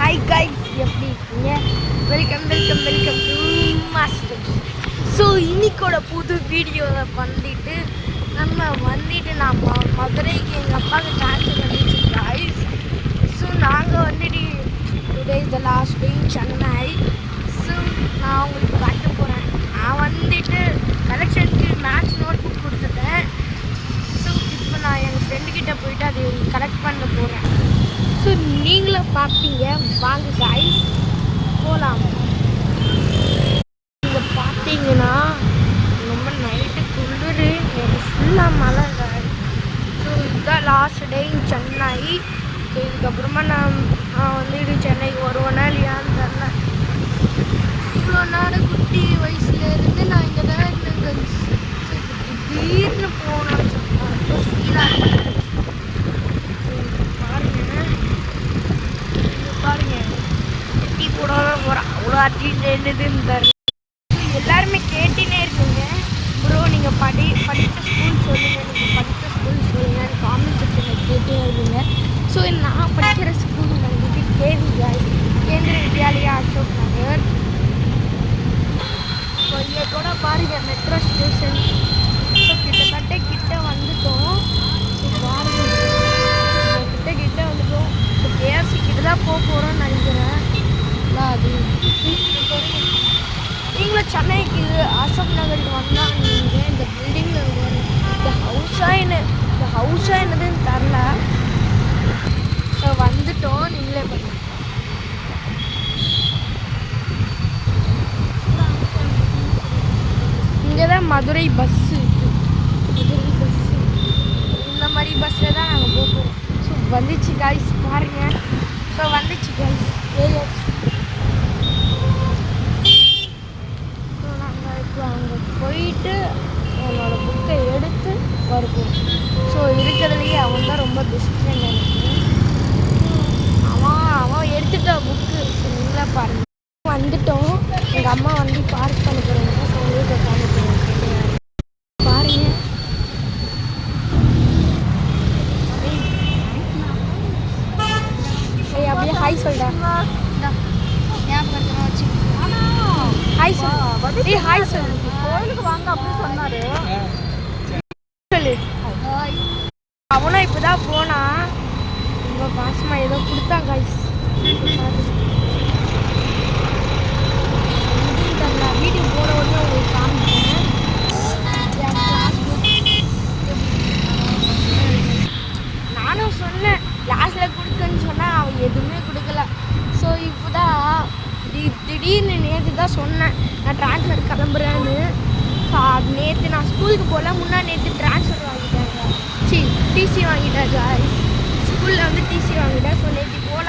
Hi guys, எப்படி இருக்கீங்க? Welcome welcome welcome to master. So இன்னைக்கோட புது வீடியோவில் நான் மதுரைக்கு எங்கள் அப்பாவுக்கு ட்ரான்ஸ்ஃபர் பண்ணிச்சு கைஸ். ஸோ நாங்கள் today is the last day in Chennai. So நான் உங்களுக்கு காட்ட போகிறேன். நான் கலெக்ஷனுக்கு மேத்ஸ் நோட் புக் கொடுத்துட்டேன். ஸோ இப்போ நான் எங்கள் ஃப்ரெண்டுக்கிட்ட போயிட்டு அதை கலெக்ட் பண்ண போகிறேன். ஸோ நீங்களும் பார்ப்பீங்க, வாங்க கைஸ் போகலாம். இங்கே பார்த்தீங்கன்னா ரொம்ப நைட்டு குளிர், எனக்கு ஃபுல்லாக மழை கைஸ். ஸோ இதுதான் last day in Chennai. So இதுக்கப்புறமா நான் சென்னைக்கு வருவேனா இல்லையான்னு தெரில. இவ்வளோ நேரம் குட்டி வயசுலேருந்து நான் இங்கே தான் இருந்தேன் கைஸ். ஸோ திடீர்னு போகணும்னு சொன்னேன், ரொம்ப ஃபீலாக இருந்தேன். அவ்வளோ அட்டின்னு தரல. எல்லாருமே கேட்டுனே இருக்குங்க, ப்ரோ நீங்கள் படித்த ஸ்கூல் சொல்லுங்கள், நீங்கள் படித்த ஸ்கூல் சொல்லுங்கள், காமெண்ட் செக்ஷனில் கேட்டே இருக்குங்க. ஸோ நான் படிக்கிற ஸ்கூல் கேவி கேந்திர வித்யாலயா அசோக் நகர். ஸோ இங்கே கூட பாருங்கள் மெட்ரோ ஸ்டேஷன். ஸோ கிட்ட வந்துட்டோம். ஸோ பாருங்கள் கிட்ட வந்துட்டோம். ஸோ கேஎஃப்சி கிட்ட தான் போகிறோம்னு நினைக்கிறேன். அது நீங்களும் சென்னைக்கு அசோக் நகருக்கு வந்தால் நீங்கள் இந்த பில்டிங்கில் இந்த ஹவுஸாக என்னதுன்னு தரல. ஸோ வந்துட்டோம், நீங்களே பண்ண. இங்கே தான் மதுரை பஸ்ஸு, இந்த மாதிரி பஸ்ஸில் தான் நாங்கள் போகிறோம். ஸோ வந்துச்சு கைஸ், பாருங்கள். ஸோ வந்துச்சு கைஸ், அங்கே போயிட்டு என்னோடய புக்கை எடுத்து வருவோம். ஸோ இருக்கிறதுலையே அவன் தான் ரொம்ப பெஸ்ட் எனக்கு. அவன் எடுத்துட்ட புக்கு. ஸோ நீங்களே பாருங்கள். வந்துட்டோம், எங்கள் அம்மா பார்க் பண்ண போகிறேங்க. ஸோ வீட்டை காமிக்கிறேன் பாருங்க. அப்படியே ஹாய் சொல்கிறேன். ஹாய் சொல்லு, ஹாய் சொல்லு. கோயிலுக்கு வாங்க அப்படின்னு சொன்னாரு. சொல்லு. அவனும் இப்போதான் போனா, ரொம்ப பாசமாக ஏதோ கொடுத்தான் கைஸ். வீட்டுக்கு போன உடனே உங்களுக்கு காமிச்சேன். நானும் சொன்னேன் கிளாஸில் கொடுத்தேன்னு சொன்னேன், அவன் எதுவுமே கொடுக்கல. ஸோ இப்போதான் திடீர்னு நேற்று தான் சொன்னேன் நான் ட்ரான்ஸ்ஃபர் கிளம்புறேன்னு. நேற்று நான் ஸ்கூலுக்கு போகல, நேற்று ட்ரான்ஸ்ஃபர் வாங்கிட்டாங்க. டிசி வாங்கிட்டாங்க. ஸ்கூலில் டிசி வாங்கிட்டேன். ஸோ நேற்று போகல,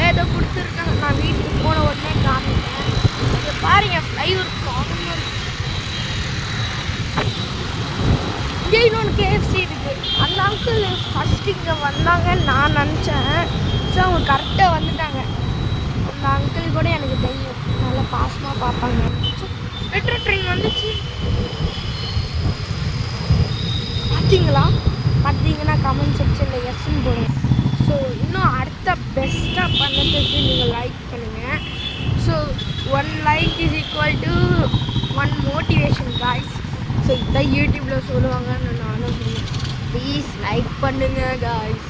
ஏதோ கொடுத்துருக்காங்க. நான் வீட்டுக்கு போன உடனே காமிட்டேன். இங்கே பாருங்கள், ஃப்ளைவர் காமியாக இருக்குது. இங்கே இன்னொன்று கேஎஃப்சி இருக்குது. அந்த அங்கிள் ஃபஸ்ட்டு இங்கே வந்தாங்கன்னு நான் நினச்சேன். ஸோ அவங்க கரெக்டாக வந்துட்டாங்க. அந்த அங்கிள் கூட எனக்கு தெரியும், நல்லா பாசமாக பார்ப்பாங்க. மெட்ரோ ட்ரெயின் வந்துச்சு, பார்த்தீங்கன்னா கமெண்ட் செக்ஷனில் எஸ்ன்னு போடுங்க. ஸோ இன்னும் அடுத்த பெஸ்ட்டாக பண்ணதுக்கு நீங்கள் லைக் பண்ணுங்கள். So 1 like is equal to 1 motivation guys. So இதான் யூடியூப்பில் சொல்லுவாங்கன்னு நானும் சொல்லுவேன். ப்ளீஸ் லைக் பண்ணுங்கள் காய்ஸ்.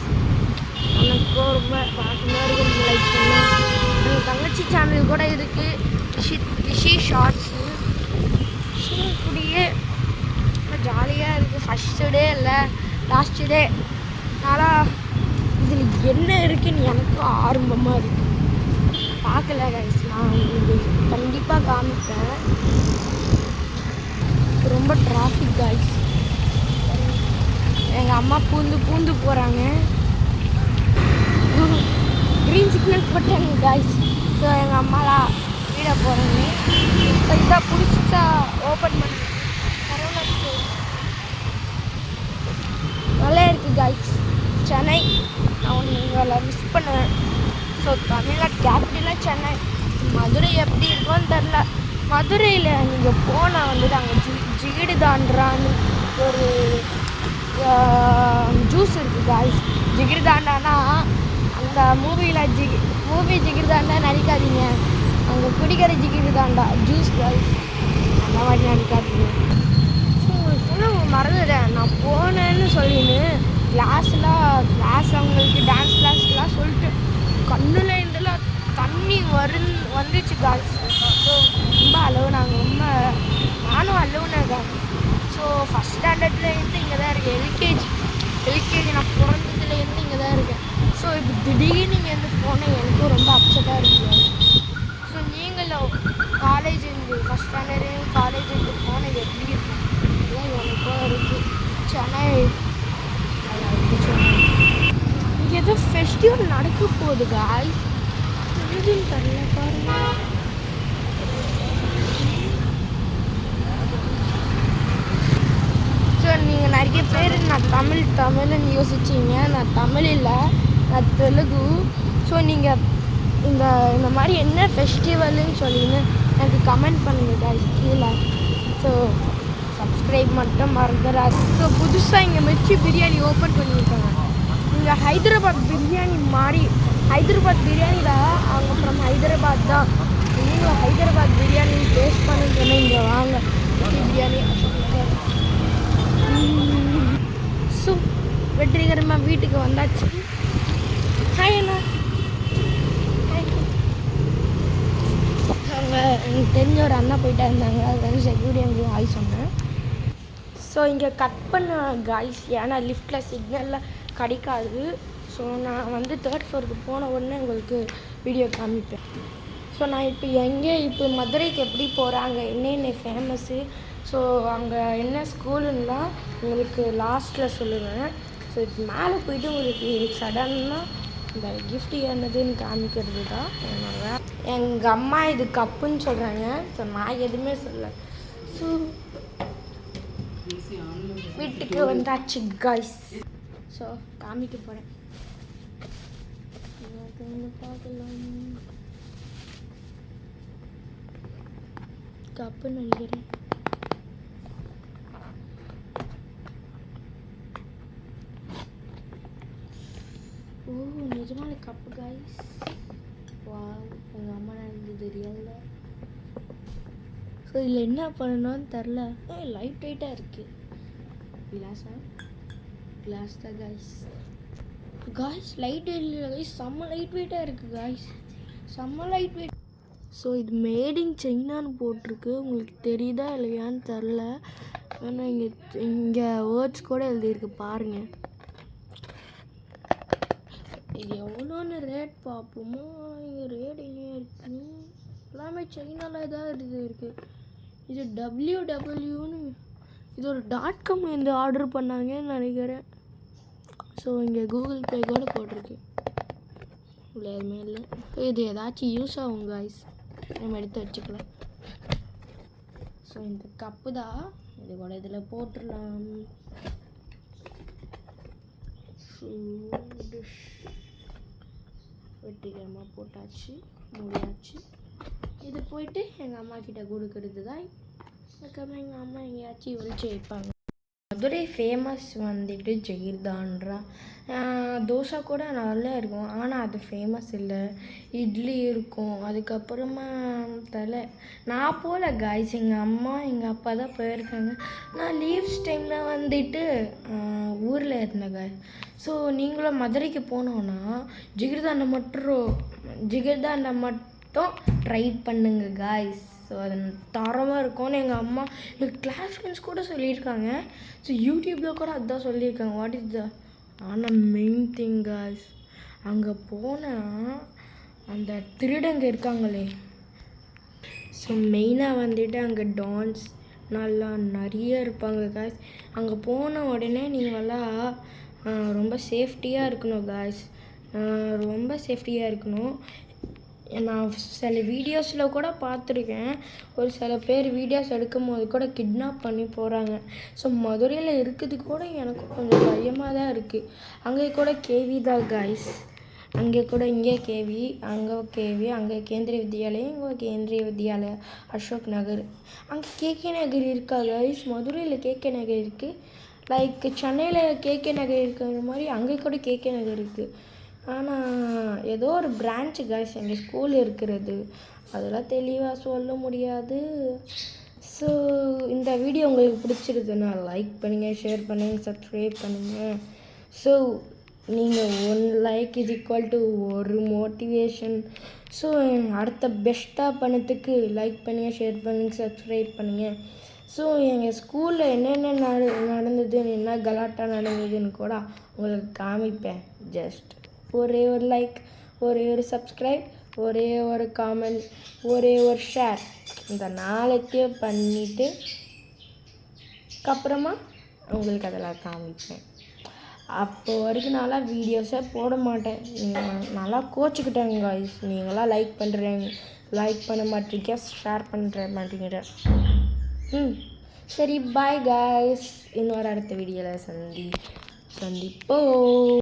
எனக்கும் ரொம்ப பாசமாக இருக்கும், லைக் பண்ணுங்கள். எங்கள் தங்கச்சி சேனல் கூட இருக்குது, ரிஷி ஷார்ட்ஸு. ஸோ இப்படியே ஜாலியாக இருக்குது. ஃபஸ்ட்டு டே இல்லை, லாஸ்ட்டு டே. அதனால் இதில் என்ன இருக்குதுன்னு எனக்கும் ஆரம்பமாக இருக்குது. பார்க்கல கைஸ், நான் உங்களுக்கு கண்டிப்பாக காமிப்பேன். ரொம்ப டிராஃபிக் கைஸ். எங்கள் அம்மா பூந்து போகிறாங்க. க்ரீன் சிக்னல் போட்டாங்க கைஸ். ஸோ எங்கள் அம்மாலாம் வீட போகிறாங்க. இப்போ இதான் புதுசா ஓப்பன் பண்ணி நல்லா இருக்குது கைஸ். சென்னை நான் உங்களை மிஸ் பண்ணுவேன். ஸோ தமிழ்நாடு கேபிட்டலாக சென்னை. மதுரை எப்படி இருக்கும்னு தெரில. மதுரையில் நீங்கள் போனால் அங்கே ஜிகிடுதான்றான்னு ஒரு ஜூஸ் இருக்குது கைஸ். ஜிகிடுதாண்டானா இந்த மூவி ஜிகிர்தாண்டா நடிக்காதீங்க, அங்கே குடிக்கிற ஜிகிர்தாண்டா ஜூஸ் கேர்ள்ஸ் அந்த மாதிரி நடிக்காதீங்க. ஸோ சொன்னால் மறந்துட்டேன், நான் போனேன்னு சொல்லின்னு கிளாஸ் அவங்களுக்கு டான்ஸ் கிளாஸ்லாம் சொல்லிட்டு கண்ணில் இருந்தெல்லாம் தண்ணி வந்துச்சு கேர்ள்ஸ். ஸோ ரொம்ப அலவுனாங்க, நானும் அலவுனேன் கேர்ள்ஸ். ஸோ ஃபஸ்ட் ஸ்டாண்டர்ட்லேருந்து இங்கே தான் இருக்கேன், எல்கேஜி நான் பிறந்ததுலேருந்து இங்கே தான் இருக்கேன். ஸோ இப்போ திடீர்னு இங்கேருந்து போனேன், எனக்கும் ரொம்ப அப்செட்டாக இருக்குது. ஸோ நீங்களும் காலேஜ் ஃபஸ்ட் ஸ்டாண்டர்டு காலேஜுக்கு போனது எப்படி இருக்கும்? இதுதான் எனக்கும் இருக்குது. சென்னை இங்கே ஏதோ ஃபெஸ்டிவல் நடக்க போகுது காய்ஸ், எதுன்னு தெரியல பாருங்க. ஸோ நீங்கள் நிறைய பேர் நான் தமிழ்னு யோசிச்சிங்க, நான் தமிழ் இல்லை, நான் தெலுங்கு. ஸோ நீங்கள் இந்த மாதிரி என்ன ஃபெஸ்டிவல்னு சொல்லின்னு எனக்கு கமெண்ட் பண்ணுங்கள் காய்ஸ் கீழே. ஸோ சப்ஸ்கிரைப் மட்டும் மறந்துடாது. ஸோ புதுசாக இங்கே மிர்ச்சி பிரியாணி ஓப்பன் பண்ணியிருக்காங்க. இங்கே ஹைதராபாத் பிரியாணி தான், அவங்க ஃப்ரம் ஹைதராபாத் தான். நீங்களும் ஹைதராபாத் பிரியாணி டேஸ்ட் பண்ணுன்னு இங்கே வாங்க, மிர்ச்சி பிரியாணி. ஸோ வெற்றிகரமாக வீட்டுக்கு வந்தாச்சு. ஹாய் அண்ணா. அவங்க எனக்கு தெரிஞ்ச ஒரு அண்ணா போயிட்டா இருந்தாங்க, அது வந்து செக்யூரிட்டி அங்கேயும் ஹாய் சொன்னேன். ஸோ இங்கே கட் பண்ண காய்ஸ், ஏன்னா லிஃப்ட்டில் சிக்னலில் கிடைக்காது. ஸோ நான் வந்து 3rd ஃப்ளோருக்கு போன உடனே உங்களுக்கு வீடியோ காமிப்பேன். ஸோ நான் இப்போ மதுரைக்கு எப்படி போகிறாங்க, என்னென்ன ஃபேமஸ்ஸு, ஸோ அங்கே என்ன ஸ்கூலுன்னெலாம் உங்களுக்கு லாஸ்ட்டில் சொல்லுவேன். ஸோ இப்போ மேலே போய்ட்டு உங்களுக்கு சடன்னாக இந்த கிஃப்ட் என்னதுன்னு காமிக்கிறது தான் என்னோட. எங்கள் அம்மா இது கப்புன்னு சொல்கிறாங்க, ஸோ நான் எதுவுமே சொல்லலை. ஸோ வீட்டுக்கு வந்தாச்சு காய்ஸ். ஸோ காமிக்க போகிறேன், பார்க்கலாம். கப்புன்னு நினைக்கிறேன். ஓ நிஜமான கப்பு காய்ஸ். வா, எங்கள் அம்மா நினைச்சது ரியல்ல. ஸோ இதில் என்ன பண்ணணும்னு தெரில. லைட் வெயிட்டாக இருக்குது. கிளாஸ் தான் காய்ஸ். லைட் வெயிட் இல்லை காய்ஸ், செம்ம லைட் வெயிட்டாக இருக்குது காய்ஸ், செம்ம லைட் வெயிட். ஸோ இது மேட் இன் சைனான்னு போட்டிருக்கு, உங்களுக்கு தெரியுதா இல்லையான்னு தெரில. ஏன்னா இங்கே வேர்ட்ஸ் கூட எழுதியிருக்கு பாருங்கள். இது எவ்வளோன்னு ரேட் பார்ப்போமோ. இங்கே ரேட் எங்கே இருக்குது, எல்லாமே சைனாவில் தான் இருக்குது. இது WWன்னு, இது ஒரு .com இந்த ஆர்டர் பண்ணாங்கன்னு நினைக்கிறேன். ஸோ இங்கே கூகுள் பே கூட போட்டிருக்கு, இல்லை எதுவுமே இல்லை. இது ஏதாச்சும் யூஸ் ஆகும் காய்ஸ், நம்ம எடுத்து வச்சுக்கலாம். ஸோ இந்த கப்பு தான், இது கூட இதில் போட்டுடலாம். வெற்றிகரமாக போட்டாச்சு, முடியாச்சு. இது போயிட்டு எங்கள் அம்மா கிட்ட கொடுக்கறது தான். அதுக்கப்புறம் எங்கள் அம்மா எங்கேயாச்சும் ஒழிச்சு வைப்பாங்க. மதுரை ஃபேமஸ் வந்துட்டு ஜெகிர்தான்றா. தோசை கூட நல்லா இருக்கும், ஆனால் அது ஃபேமஸ் இல்லை. இட்லி இருக்கும், அதுக்கப்புறமா நான் போகல காய்ஸ், எங்கள் அம்மா எங்கள் அப்பா தான் போயிருக்காங்க. நான் லீவ்ஸ் டைமில் வந்துட்டு ஊரில் இருந்தேன் காய்ஸ். ஸோ நீங்களும் மதுரைக்கு போனோன்னா ஜிகிர்தாண்டை மட்டும் ட்ரை பண்ணுங்க காய்ஸ். ஸோ அது தரமாக இருக்கும்னு எங்கள் அம்மா எங்கள் கிளாஸ் ஃப்ரெண்ட்ஸ் கூட சொல்லியிருக்காங்க. ஸோ யூடியூப்பில் கூட அதுதான் சொல்லியிருக்காங்க. வாட் இஸ் த ஆனால் மெயின் திங் காய்ஸ், அங்கே போனால் அந்த திருடங்க இருக்காங்களே, ஸோ மெயினாக வந்துட்டு அங்கே டான்ஸ் நல்லா நிறைய இருப்பாங்க காய்ஸ். அங்கே போன உடனே நீங்களாம் ரொம்ப சேஃப்டியாக இருக்கணும் காய்ஸ், ரொம்ப சேஃப்டியாக இருக்கணும். நான் சில வீடியோஸில் கூட பார்த்துருக்கேன், ஒரு சில பேர் வீடியோஸ் எடுக்கும் போது கூட கிட்னாப் பண்ணி போகிறாங்க. ஸோ மதுரையில் இருக்கிறது கூட எனக்கு கொஞ்சம் பயமாக தான் இருக்குது. அங்கே கூட கேவி தான் காய்ஸ், அங்கே கூட இங்கே கேவி, அங்கே கேவி, அங்கே கேந்திரிய வித்யாலயம், இங்கே கேந்திரிய வித்யாலயா அசோக் நகர். அங்கே கேகே நகர் இருக்கா காய்ஸ், மதுரையில் கேகே நகர் இருக்குது. லைக் சென்னையில் கேகே நகர் இருக்கிற மாதிரி அங்கே கூட கேகே நகர் இருக்குது. ஆனால் ஏதோ ஒரு பிரான்ச்சு காய்ஸ் எங்கள் ஸ்கூல் இருக்கிறது, அதெல்லாம் தெளிவாக சொல்ல முடியாது. ஸோ இந்த வீடியோ உங்களுக்கு பிடிச்சிருக்குன்னா லைக் பண்ணுங்கள், ஷேர் பண்ணுங்கள், சப்ஸ்கிரைப் பண்ணுங்கள். ஸோ நீங்கள் 1 like is equal to 1 motivation. So அடுத்த பெஸ்ட்டாக பண்ணதுக்கு லைக் பண்ணுங்கள், ஷேர் பண்ணுங்கள், சப்ஸ்கிரைப் பண்ணுங்கள். ஸோ எங்கள் ஸ்கூலில் என்னென்ன நடந்ததுன்னு, என்ன கலாட்டா நடந்ததுன்னு கூட உங்களுக்கு காமிப்பேன். ஜஸ்ட் ஒரே ஒரு லைக், ஒரே ஒரு சப்ஸ்கிரைப், ஒரே ஒரு காமெண்ட், ஒரே ஒரு ஷேர், இந்த 4த்தையும் பண்ணிவிட்டு அப்புறமா உங்களுக்கு அதெல்லாம் காமிப்பேன். அப்போ வரைக்கும் நான்லாம் வீடியோஸே போட மாட்டேன். நீங்கள் நல்லா கோச்சிக்கிட்டேங்க காய்ஸ். நீங்களாம் லைக் பண்ணுறீங்க, லைக் பண்ண மாட்டீங்க, ஷேர் பண்ணுற மாட்டீங்க. சரி பாய் காய்ஸ், இன்னொரு அடுத்த வீடியோவில் சந்திப்போம்.